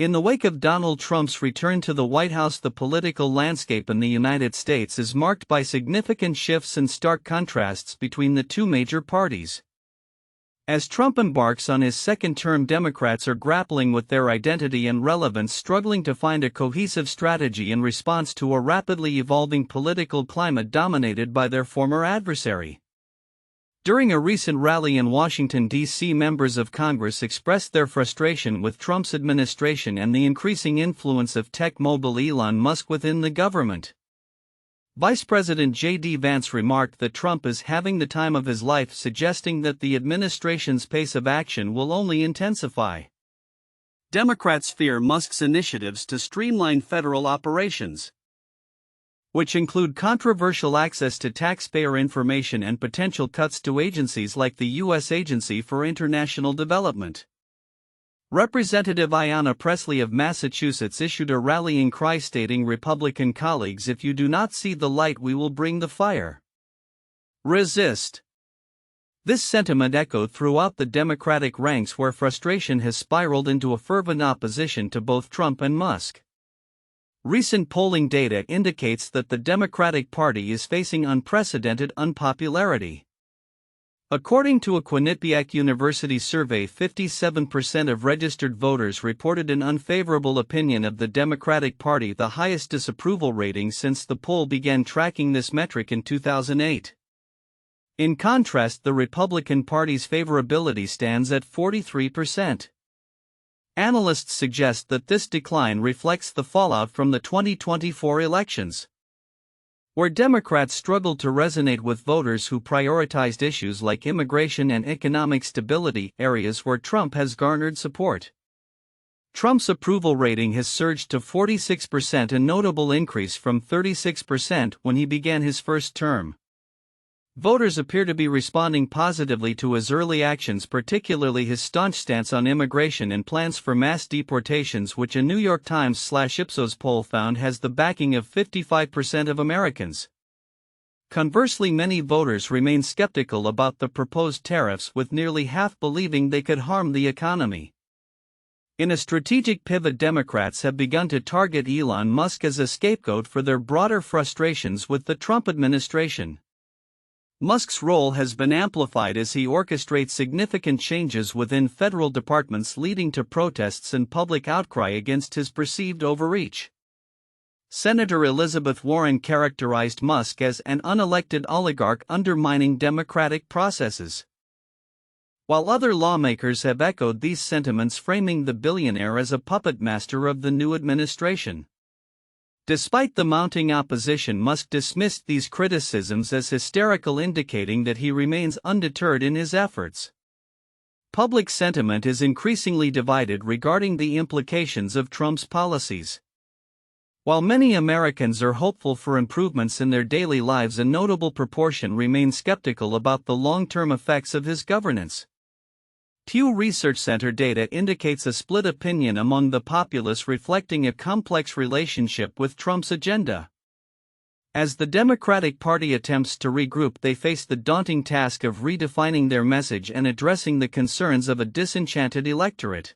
In the wake of Donald Trump's return to the White House, the political landscape in the United States is marked by significant shifts and stark contrasts between the two major parties. As Trump embarks on his second term, Democrats are grappling with their identity and relevance, struggling to find a cohesive strategy in response to a rapidly evolving political climate dominated by their former adversary. During a recent rally in Washington, D.C., members of Congress expressed their frustration with Trump's administration and the increasing influence of tech mogul Elon Musk within the government. Vice President J.D. Vance remarked that Trump is having the time of his life, suggesting that the administration's pace of action will only intensify. Democrats fear Musk's initiatives to streamline federal operations, which include controversial access to taxpayer information and potential cuts to agencies like the U.S. Agency for International Development. Representative Ayanna Pressley of Massachusetts issued a rallying cry stating, "Republican colleagues, if you do not see the light, we will bring the fire. Resist." This sentiment echoed throughout the Democratic ranks, where frustration has spiraled into a fervent opposition to both Trump and Musk. Recent polling data indicates that the Democratic Party is facing unprecedented unpopularity. According to a Quinnipiac University survey, 57% of registered voters reported an unfavorable opinion of the Democratic Party, the highest disapproval rating since the poll began tracking this metric in 2008. In contrast, the Republican Party's favorability stands at 43%. Analysts suggest that this decline reflects the fallout from the 2024 elections, where Democrats struggled to resonate with voters who prioritized issues like immigration and economic stability, areas where Trump has garnered support. Trump's approval rating has surged to 46%, a notable increase from 36% when he began his first term. Voters appear to be responding positively to his early actions, particularly his staunch stance on immigration and plans for mass deportations, which a New York Times/Ipsos poll found has the backing of 55% of Americans. Conversely, many voters remain skeptical about the proposed tariffs, with nearly half believing they could harm the economy. In a strategic pivot, Democrats have begun to target Elon Musk as a scapegoat for their broader frustrations with the Trump administration. Musk's role has been amplified as he orchestrates significant changes within federal departments, leading to protests and public outcry against his perceived overreach. Senator Elizabeth Warren characterized Musk as an unelected oligarch undermining democratic processes, while other lawmakers have echoed these sentiments, framing the billionaire as a puppet master of the new administration. Despite the mounting opposition, Musk dismissed these criticisms as hysterical, indicating that he remains undeterred in his efforts. Public sentiment is increasingly divided regarding the implications of Trump's policies. While many Americans are hopeful for improvements in their daily lives, a notable proportion remain skeptical about the long-term effects of his governance. Pew Research Center data indicates a split opinion among the populace, reflecting a complex relationship with Trump's agenda. As the Democratic Party attempts to regroup, they face the daunting task of redefining their message and addressing the concerns of a disenchanted electorate.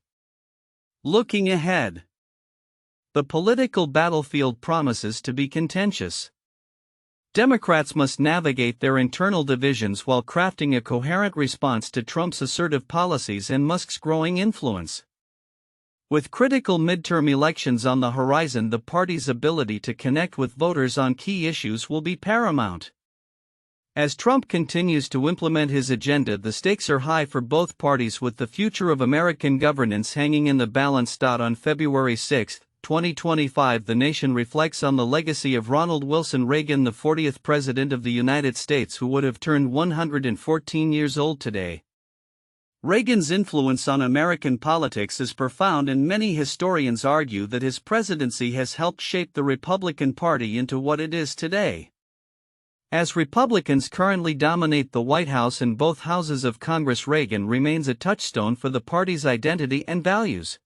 Looking ahead, the political battlefield promises to be contentious. Democrats must navigate their internal divisions while crafting a coherent response to Trump's assertive policies and Musk's growing influence. With critical midterm elections on the horizon, the party's ability to connect with voters on key issues will be paramount. As Trump continues to implement his agenda, the stakes are high for both parties, with the future of American governance hanging in the balance. On February 6, 2025, the nation reflects on the legacy of Ronald Wilson Reagan, the 40th President of the United States, who would have turned 114 years old today. Reagan's influence on American politics is profound, and many historians argue that his presidency has helped shape the Republican Party into what it is today. As Republicans currently dominate the White House and both houses of Congress, Reagan remains a touchstone for the party's identity and values.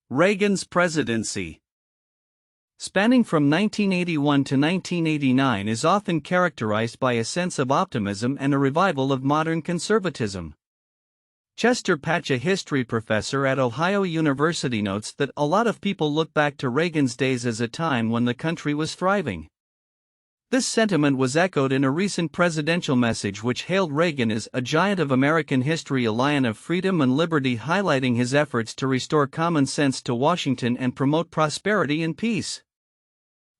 Reagan's presidency, spanning from 1981 to 1989, is often characterized by a sense of optimism and a revival of modern conservatism. Chester Patch, a history professor at Ohio University, notes that a lot of people look back to Reagan's days as a time when the country was thriving. This sentiment was echoed in a recent presidential message which hailed Reagan as a giant of American history, a lion of freedom and liberty, highlighting his efforts to restore common sense to Washington and promote prosperity and peace.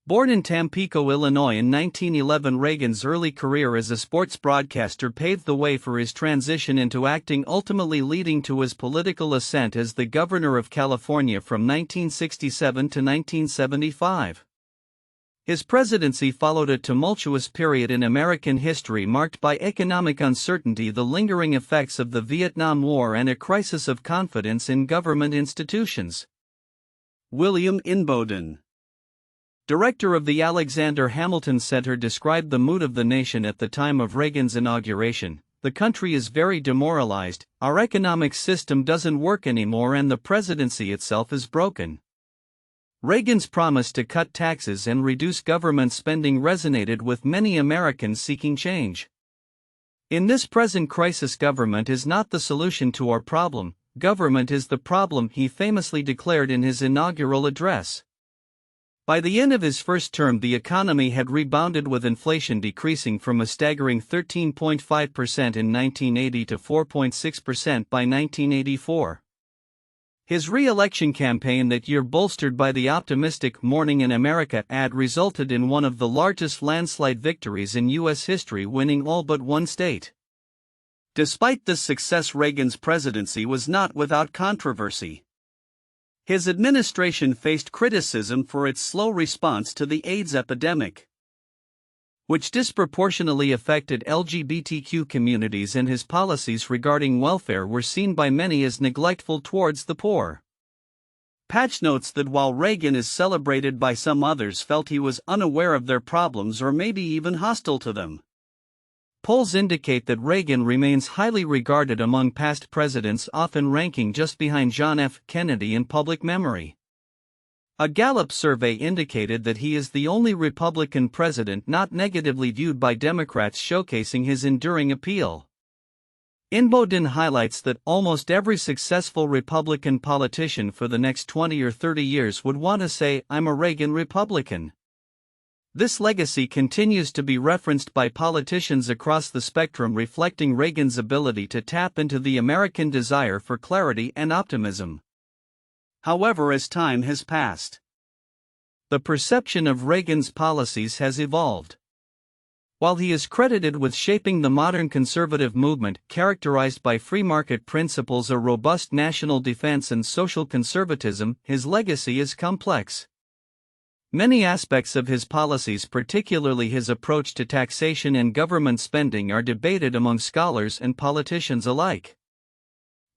Born in Tampico, Illinois in 1911, Reagan's early career as a sports broadcaster paved the way for his transition into acting, ultimately leading to his political ascent as the governor of California from 1967 to 1975. His presidency followed a tumultuous period in American history marked by economic uncertainty, the lingering effects of the Vietnam War, and a crisis of confidence in government institutions. William Inboden, director of the Alexander Hamilton Center, described the mood of the nation at the time of Reagan's inauguration. "The country is very demoralized, our economic system doesn't work anymore, and the presidency itself is broken." Reagan's promise to cut taxes and reduce government spending resonated with many Americans seeking change. "In this present crisis, government is not the solution to our problem, government is the problem," he famously declared in his inaugural address. By the end of his first term, the economy had rebounded, with inflation decreasing from a staggering 13.5% in 1980 to 4.6% by 1984. His re-election campaign that year, bolstered by the optimistic "Morning in America" ad, resulted in one of the largest landslide victories in U.S. history, winning all but one state. Despite this success, Reagan's presidency was not without controversy. His administration faced criticism for its slow response to the AIDS epidemic, which disproportionately affected LGBTQ communities, and his policies regarding welfare were seen by many as neglectful towards the poor. Patch notes that while Reagan is celebrated by some, others felt he was unaware of their problems or maybe even hostile to them. Polls indicate that Reagan remains highly regarded among past presidents, often ranking just behind John F. Kennedy in public memory. A Gallup survey indicated that he is the only Republican president not negatively viewed by Democrats, showcasing his enduring appeal. Inboden highlights that almost every successful Republican politician for the next 20 or 30 years would want to say, "I'm a Reagan Republican." This legacy continues to be referenced by politicians across the spectrum, reflecting Reagan's ability to tap into the American desire for clarity and optimism. However, as time has passed, the perception of Reagan's policies has evolved. While he is credited with shaping the modern conservative movement, characterized by free market principles, a robust national defense, and social conservatism, his legacy is complex. Many aspects of his policies, particularly his approach to taxation and government spending, are debated among scholars and politicians alike.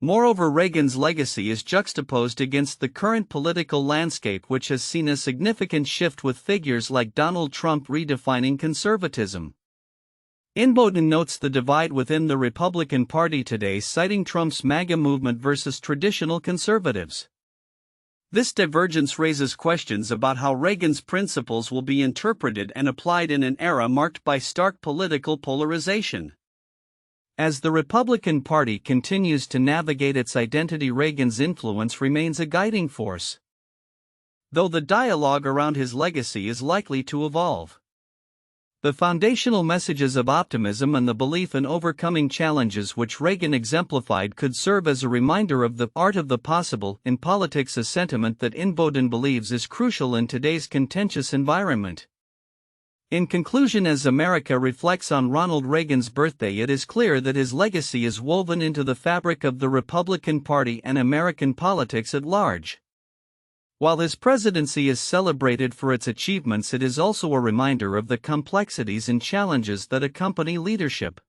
Moreover, Reagan's legacy is juxtaposed against the current political landscape, which has seen a significant shift, with figures like Donald Trump redefining conservatism. Inboden notes the divide within the Republican Party today, citing Trump's MAGA movement versus traditional conservatives. This divergence raises questions about how Reagan's principles will be interpreted and applied in an era marked by stark political polarization. As the Republican Party continues to navigate its identity, Reagan's influence remains a guiding force, though the dialogue around his legacy is likely to evolve. The foundational messages of optimism and the belief in overcoming challenges which Reagan exemplified could serve as a reminder of the art of the possible in politics, a sentiment that Inboden believes is crucial in today's contentious environment. In conclusion, as America reflects on Ronald Reagan's birthday, it is clear that his legacy is woven into the fabric of the Republican Party and American politics at large. While his presidency is celebrated for its achievements, it is also a reminder of the complexities and challenges that accompany leadership.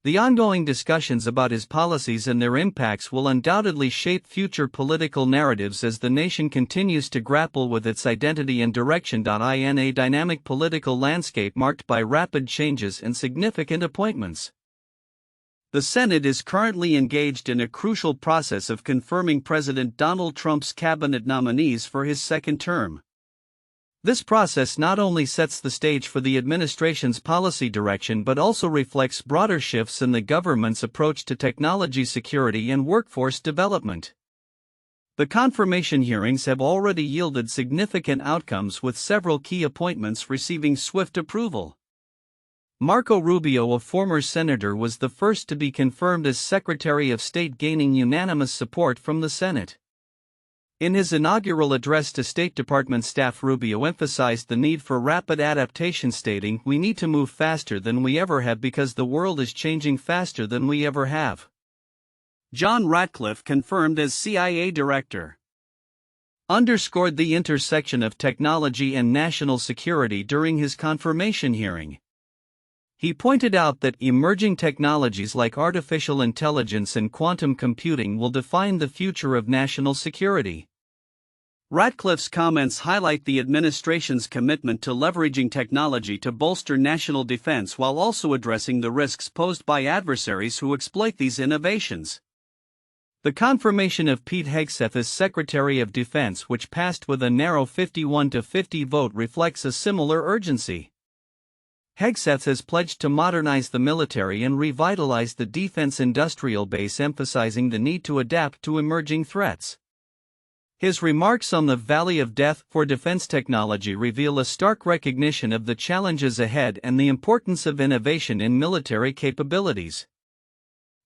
The ongoing discussions about his policies and their impacts will undoubtedly shape future political narratives as the nation continues to grapple with its identity and direction. In a dynamic political landscape marked by rapid changes and significant appointments, the Senate is currently engaged in a crucial process of confirming President Donald Trump's cabinet nominees for his second term. This process not only sets the stage for the administration's policy direction but also reflects broader shifts in the government's approach to technology security and workforce development. The confirmation hearings have already yielded significant outcomes, with several key appointments receiving swift approval. Marco Rubio, a former senator, was the first to be confirmed as Secretary of State, gaining unanimous support from the Senate. In his inaugural address to State Department staff, Rubio emphasized the need for rapid adaptation, stating, "We need to move faster than we ever have because the world is changing faster than we ever have." John Ratcliffe, confirmed as CIA Director, underscored the intersection of technology and national security during his confirmation hearing. He pointed out that emerging technologies like artificial intelligence and quantum computing will define the future of national security. Ratcliffe's comments highlight the administration's commitment to leveraging technology to bolster national defense while also addressing the risks posed by adversaries who exploit these innovations. The confirmation of Pete Hegseth as Secretary of Defense, which passed with a narrow 51-50 vote, reflects a similar urgency. Hegseth has pledged to modernize the military and revitalize the defense industrial base, emphasizing the need to adapt to emerging threats. His remarks on the Valley of Death for defense technology reveal a stark recognition of the challenges ahead and the importance of innovation in military capabilities.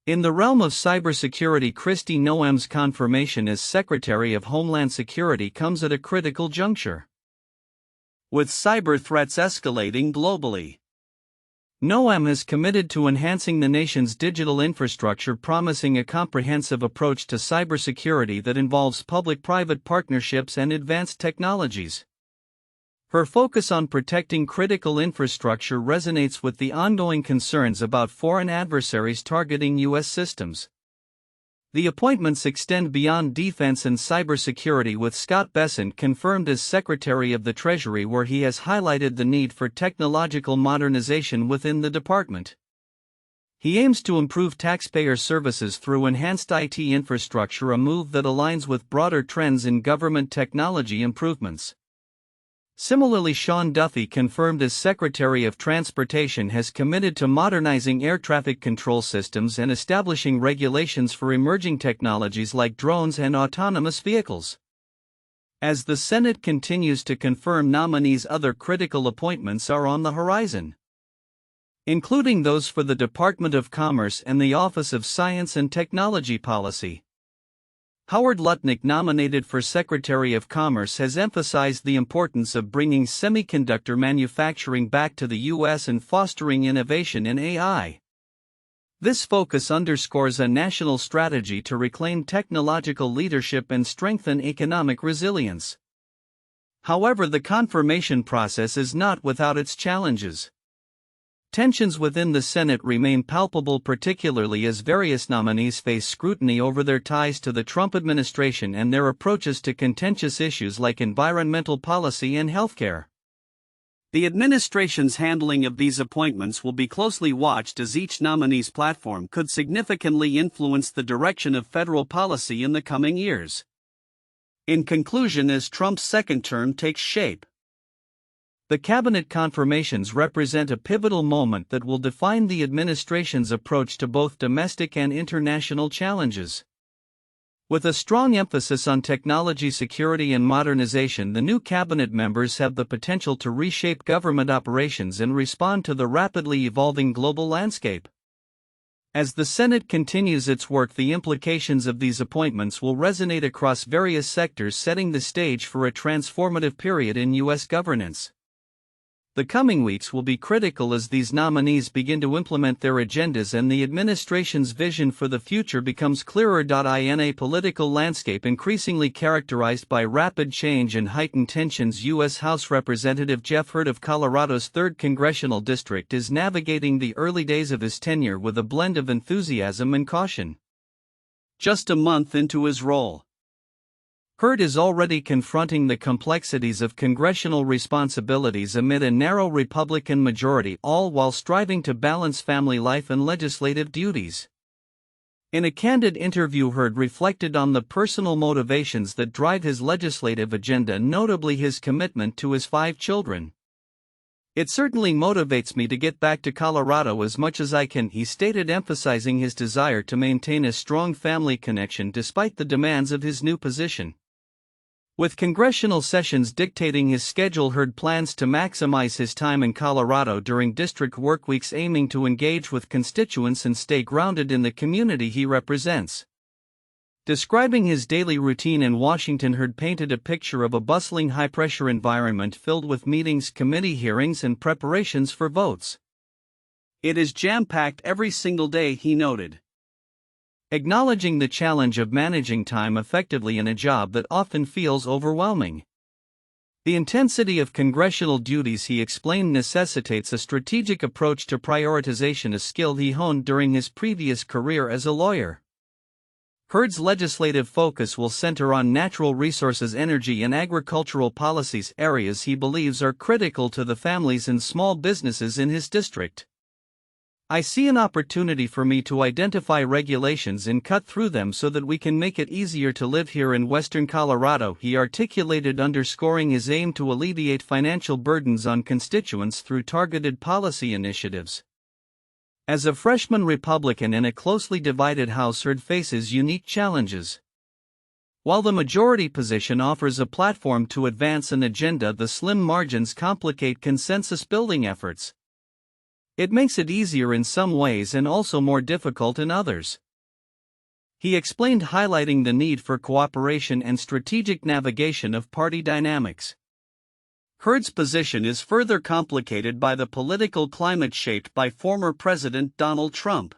In the realm of cybersecurity, Kristi Noem's confirmation as Secretary of Homeland Security comes at a critical juncture. With cyber threats escalating globally, Noem is committed to enhancing the nation's digital infrastructure, promising a comprehensive approach to cybersecurity that involves public-private partnerships and advanced technologies. Her focus on protecting critical infrastructure resonates with the ongoing concerns about foreign adversaries targeting U.S. systems. The appointments extend beyond defense and cybersecurity, with Scott Bessent confirmed as Secretary of the Treasury, where he has highlighted the need for technological modernization within the department. He aims to improve taxpayer services through enhanced IT infrastructure, a move that aligns with broader trends in government technology improvements. Similarly, Sean Duffy, confirmed as Secretary of Transportation, has committed to modernizing air traffic control systems and establishing regulations for emerging technologies like drones and autonomous vehicles. As the Senate continues to confirm nominees, other critical appointments are on the horizon, including those for the Department of Commerce and the Office of Science and Technology Policy. Howard Lutnick, nominated for Secretary of Commerce, has emphasized the importance of bringing semiconductor manufacturing back to the U.S. and fostering innovation in AI. This focus underscores a national strategy to reclaim technological leadership and strengthen economic resilience. However, the confirmation process is not without its challenges. Tensions within the Senate remain palpable, particularly as various nominees face scrutiny over their ties to the Trump administration and their approaches to contentious issues like environmental policy and healthcare. The administration's handling of these appointments will be closely watched, as each nominee's platform could significantly influence the direction of federal policy in the coming years. In conclusion, as Trump's second term takes shape, the cabinet confirmations represent a pivotal moment that will define the administration's approach to both domestic and international challenges. With a strong emphasis on technology security and modernization, the new cabinet members have the potential to reshape government operations and respond to the rapidly evolving global landscape. As the Senate continues its work, the implications of these appointments will resonate across various sectors, setting the stage for a transformative period in U.S. governance. The coming weeks will be critical as these nominees begin to implement their agendas and the administration's vision for the future becomes clearer. In a political landscape increasingly characterized by rapid change and heightened tensions, U.S. House Representative Jeff Hurd of Colorado's 3rd Congressional District is navigating the early days of his tenure with a blend of enthusiasm and caution. Just a month into his role, Hurd is already confronting the complexities of congressional responsibilities amid a narrow Republican majority, all while striving to balance family life and legislative duties. In a candid interview, Hurd reflected on the personal motivations that drive his legislative agenda, notably his commitment to his 5 children. "It certainly motivates me to get back to Colorado as much as I can," he stated, emphasizing his desire to maintain a strong family connection despite the demands of his new position. With congressional sessions dictating his schedule, Hurd plans to maximize his time in Colorado during district workweeks, aiming to engage with constituents and stay grounded in the community he represents. Describing his daily routine in Washington, Hurd painted a picture of a bustling, high-pressure environment filled with meetings, committee hearings, and preparations for votes. "It is jam-packed every single day," he noted, acknowledging the challenge of managing time effectively in a job that often feels overwhelming. The intensity of congressional duties, he explained, necessitates a strategic approach to prioritization, a skill he honed during his previous career as a lawyer. Hurd's legislative focus will center on natural resources, energy, and agricultural policies, areas he believes are critical to the families and small businesses in his district. "I see an opportunity for me to identify regulations and cut through them so that we can make it easier to live here in western Colorado," he articulated, underscoring his aim to alleviate financial burdens on constituents through targeted policy initiatives. As a freshman Republican in a closely divided House, Hurd faces unique challenges. While the majority position offers a platform to advance an agenda, the slim margins complicate consensus-building efforts. It makes it easier in some ways and also more difficult in others, he explained, highlighting the need for cooperation and strategic navigation of party dynamics. Hurd's position is further complicated by the political climate shaped by former President Donald Trump.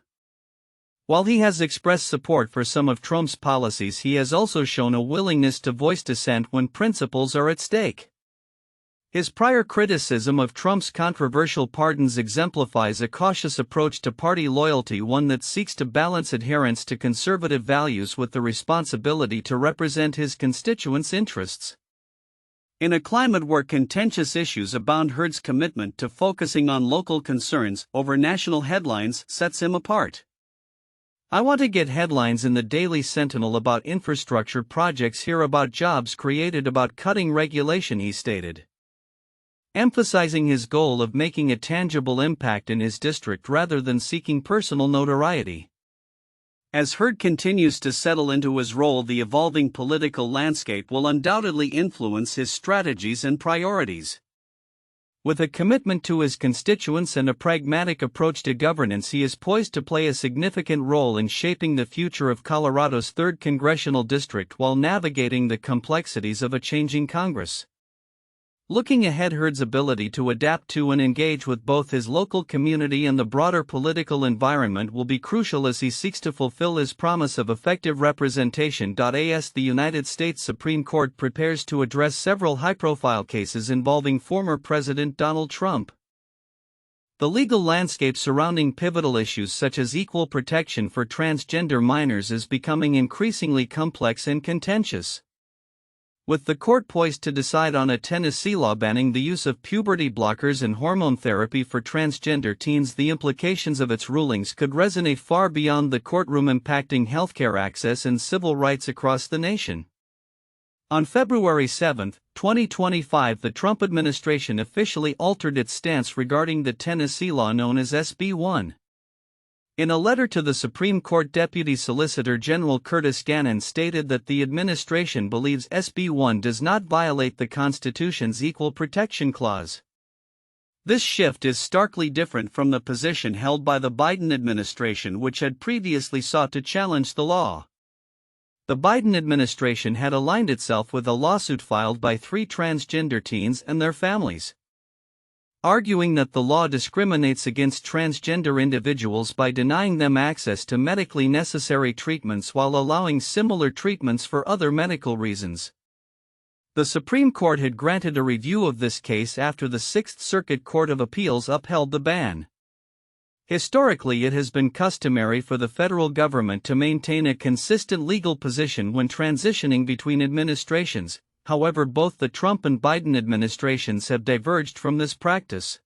While he has expressed support for some of Trump's policies, he has also shown a willingness to voice dissent when principles are at stake. His prior criticism of Trump's controversial pardons exemplifies a cautious approach to party loyalty, one that seeks to balance adherence to conservative values with the responsibility to represent his constituents' interests. In a climate where contentious issues abound, Hurd's commitment to focusing on local concerns over national headlines sets him apart. "I want to get headlines in the Daily Sentinel about infrastructure projects, hear about jobs created, about cutting regulation," he stated, emphasizing his goal of making a tangible impact in his district rather than seeking personal notoriety. As Hurd continues to settle into his role, the evolving political landscape will undoubtedly influence his strategies and priorities. With a commitment to his constituents and a pragmatic approach to governance, he is poised to play a significant role in shaping the future of Colorado's 3rd congressional district while navigating the complexities of a changing Congress. Looking ahead, Hurd's ability to adapt to and engage with both his local community and the broader political environment will be crucial as he seeks to fulfill his promise of effective representation. As the United States Supreme Court prepares to address several high-profile cases involving former President Donald Trump, the legal landscape surrounding pivotal issues such as equal protection for transgender minors is becoming increasingly complex and contentious. With the court poised to decide on a Tennessee law banning the use of puberty blockers and hormone therapy for transgender teens, the implications of its rulings could resonate far beyond the courtroom, impacting healthcare access and civil rights across the nation. On February 7, 2025, the Trump administration officially altered its stance regarding the Tennessee law known as SB 1. In a letter to the Supreme Court, Deputy Solicitor General Curtis Gannon stated that the administration believes SB 1 does not violate the Constitution's Equal Protection Clause. This shift is starkly different from the position held by the Biden administration, which had previously sought to challenge the law. The Biden administration had aligned itself with a lawsuit filed by 3 transgender teens and their families, arguing that the law discriminates against transgender individuals by denying them access to medically necessary treatments while allowing similar treatments for other medical reasons. The Supreme Court had granted a review of this case after the Sixth Circuit Court of Appeals upheld the ban. Historically, it has been customary for the federal government to maintain a consistent legal position when transitioning between administrations. However, both the Trump and Biden administrations have diverged from this practice.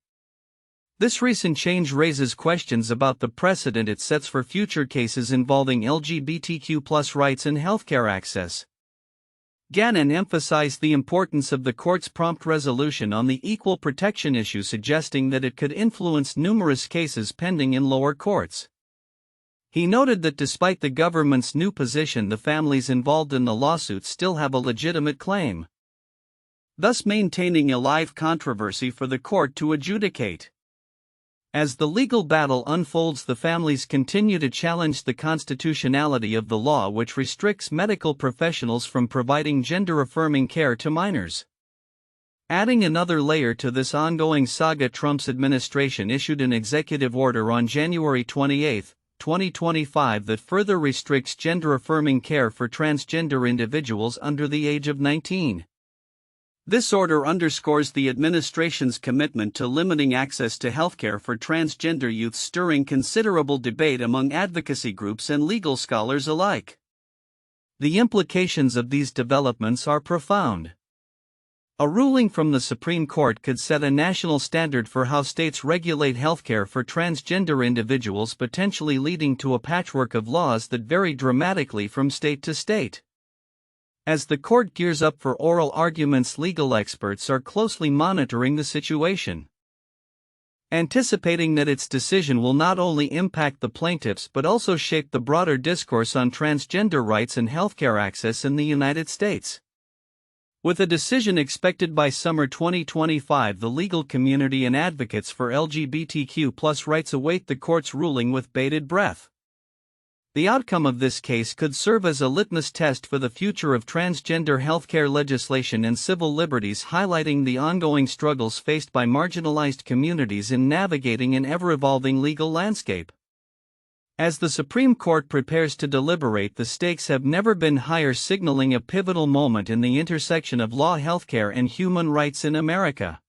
This recent change raises questions about the precedent it sets for future cases involving LGBTQ+ rights and healthcare access. Gannon emphasized the importance of the court's prompt resolution on the equal protection issue, suggesting that it could influence numerous cases pending in lower courts. He noted that despite the government's new position, the families involved in the lawsuit still have a legitimate claim, thus maintaining a live controversy for the court to adjudicate. As the legal battle unfolds, the families continue to challenge the constitutionality of the law, which restricts medical professionals from providing gender-affirming care to minors. Adding another layer to this ongoing saga, Trump's administration issued an executive order on January 28, 2025 that further restricts gender-affirming care for transgender individuals under the age of 19. This order underscores the administration's commitment to limiting access to healthcare for transgender youth, stirring considerable debate among advocacy groups and legal scholars alike. The implications of these developments are profound. A ruling from the Supreme Court could set a national standard for how states regulate healthcare for transgender individuals, potentially leading to a patchwork of laws that vary dramatically from state to state. As the court gears up for oral arguments, legal experts are closely monitoring the situation, anticipating that its decision will not only impact the plaintiffs but also shape the broader discourse on transgender rights and healthcare access in the United States. With a decision expected by summer 2025, the legal community and advocates for LGBTQ+ rights await the court's ruling with bated breath. The outcome of this case could serve as a litmus test for the future of transgender healthcare legislation and civil liberties, highlighting the ongoing struggles faced by marginalized communities in navigating an ever-evolving legal landscape. As the Supreme Court prepares to deliberate, the stakes have never been higher, signaling a pivotal moment in the intersection of law, healthcare, and human rights in America.